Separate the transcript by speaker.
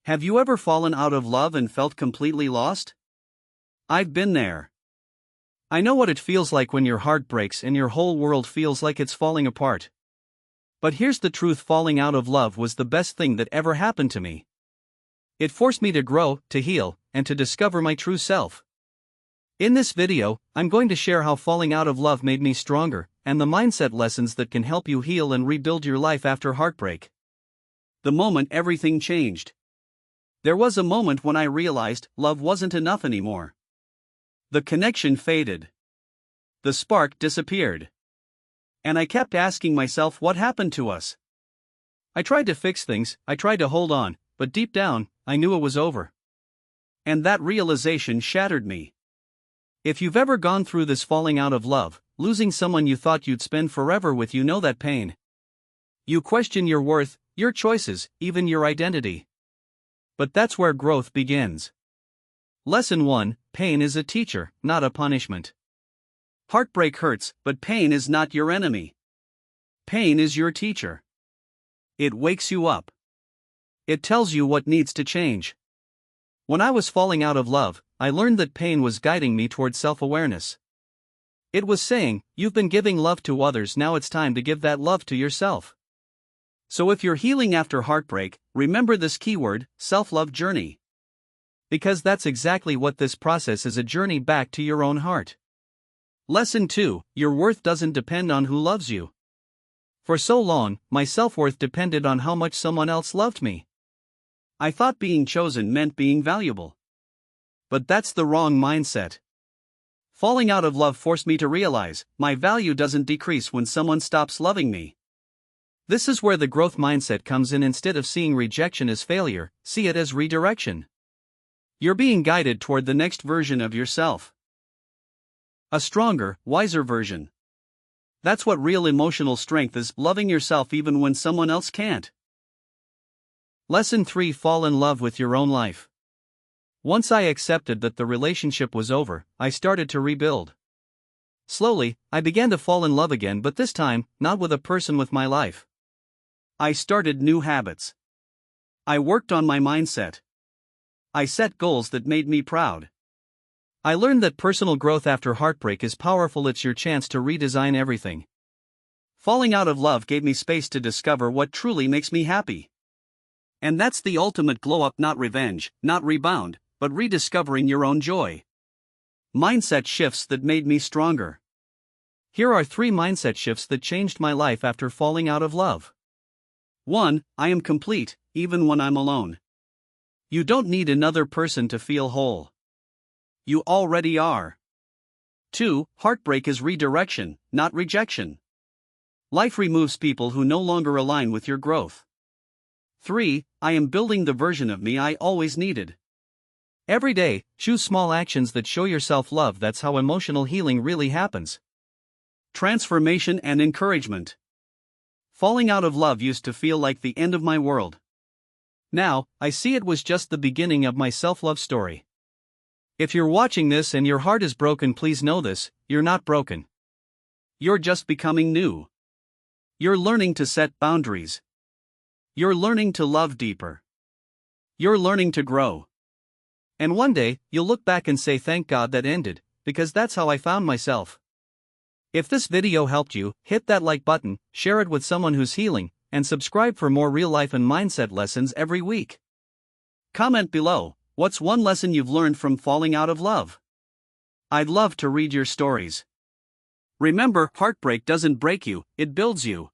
Speaker 1: Have you ever fallen out of love and felt completely lost? I've been there. I know what it feels like when your heart breaks and your whole world feels like it's falling apart. But here's the truth: falling out of love was the best thing that ever happened to me. It forced me to grow, to heal, and to discover my true self. In this video, I'm going to share how falling out of love made me stronger, and the mindset lessons that can help you heal and rebuild your life after heartbreak. The moment everything changed. There was a moment when I realized love wasn't enough anymore. The connection faded. The spark disappeared. And I kept asking myself, what happened to us? I tried to fix things, I tried to hold on, but deep down, I knew it was over. And that realization shattered me. If you've ever gone through this falling out of love, losing someone you thought you'd spend forever with, you know that pain. You question your worth, your choices, even your identity. But that's where growth begins. Lesson 1: Pain is a teacher, not a punishment. Heartbreak hurts, but pain is not your enemy. Pain is your teacher. It wakes you up. It tells you what needs to change. When I was falling out of love, I learned that pain was guiding me towards self-awareness. It was saying, you've been giving love to others, now it's time to give that love to yourself. So if you're healing after heartbreak, remember this keyword: self-love journey. Because that's exactly what this process is, a journey back to your own heart. Lesson 2: Your worth doesn't depend on who loves you. For so long, my self-worth depended on how much someone else loved me. I thought being chosen meant being valuable. But that's the wrong mindset. Falling out of love forced me to realize, my value doesn't decrease when someone stops loving me. This is where the growth mindset comes in. Instead of seeing rejection as failure, see it as redirection. You're being guided toward the next version of yourself. A stronger, wiser version. That's what real emotional strength is: loving yourself even when someone else can't. Lesson 3: Fall in love with your own life. Once I accepted that the relationship was over, I started to rebuild. Slowly, I began to fall in love again, but this time, not with a person, with my life. I started new habits. I worked on my mindset. I set goals that made me proud. I learned that personal growth after heartbreak is powerful. It's your chance to redesign everything. Falling out of love gave me space to discover what truly makes me happy. And that's the ultimate glow up: not revenge, not rebound, but rediscovering your own joy. Mindset shifts that made me stronger. Here are 3 mindset shifts that changed my life after falling out of love. 1. I am complete, even when I'm alone. You don't need another person to feel whole. You already are. 2. Heartbreak is redirection, not rejection. Life removes people who no longer align with your growth. 3. I am building the version of me I always needed. Every day, choose small actions that show yourself love. That's how emotional healing really happens. Transformation and encouragement. Falling out of love used to feel like the end of my world. Now, I see it was just the beginning of my self-love story. If you're watching this and your heart is broken, please know this: you're not broken. You're just becoming new. You're learning to set boundaries. You're learning to love deeper. You're learning to grow. And one day, you'll look back and say, thank God that ended, because that's how I found myself. If this video helped you, hit that like button, share it with someone who's healing, and subscribe for more real life and mindset lessons every week. Comment below, what's one lesson you've learned from falling out of love? I'd love to read your stories. Remember, heartbreak doesn't break you, it builds you.